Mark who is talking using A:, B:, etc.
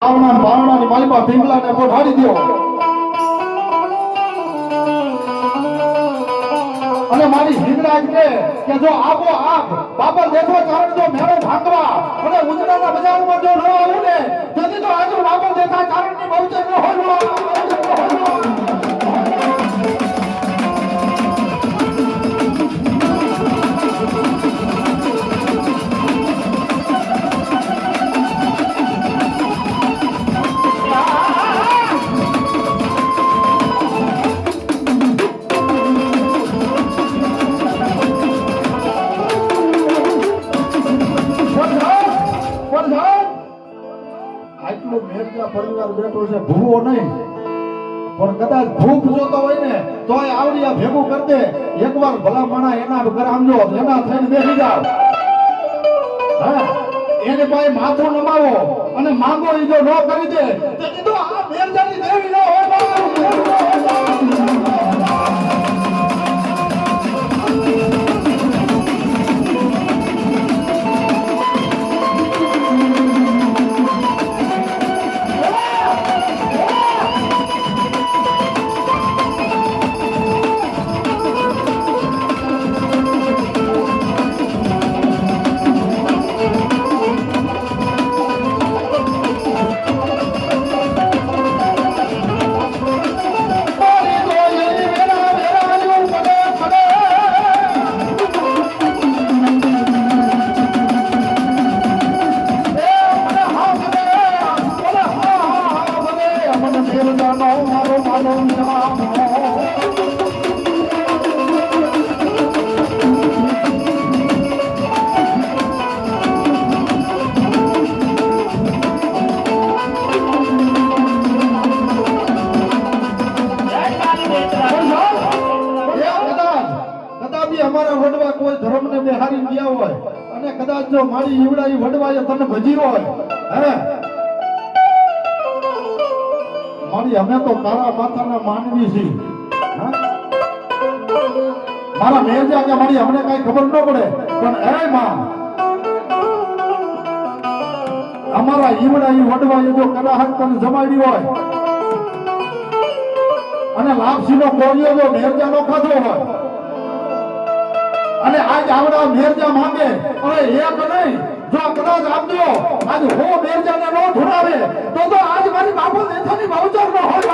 A: આવના બારણાની માલિકા પિંગલાને પોઢાડી દો અને મારી હિંગરાજ કે જો આવો આપ બાપર દેખો કારણ જો મેળો ભાગવા અને ઉજડાના બજારમાં જો ન આવું ને તેથી તો આજુ બાપર દેખા કારણની બહુચર ન હોય પરિવાર બેઠો છે ભૂવો નહીં પણ કદાચ ભૂખ જોતો હોય ને તોય આવડિયા ભેગું કરી દે એકવાર ભલા માણા એના ઘર આમજો એના થઈને બેસી જાવ હા એને પાસે માથું નમાવો અને માંગો ઈ જો ન કરી દે તો કીધું આ મેરજાની દેવી ન હોય અને કદાચ જો મારી ઈવડા ઈ વડવાય તને ભજીરો હોય હે મારી અમે તો કાળા માથાના માનવી છીએ મારા મેરજા કે મારી અમને કઈ ખબર ન પડે પણ એ માં અમારા ઈવડા ઈ વડવાય જો કદાચ તને જમાડી હોય અને લાપસીનો કોળિયો જો મેરજાનો ખાધો હોય અને આજ આવડા મેરજા માંગે અને એક નહીં જો કદાચ આપજો આજ હો મેરજાને નો ઢોળાવે તો આજ મારી બાપુ દેખાની ભાવચાર ન હોય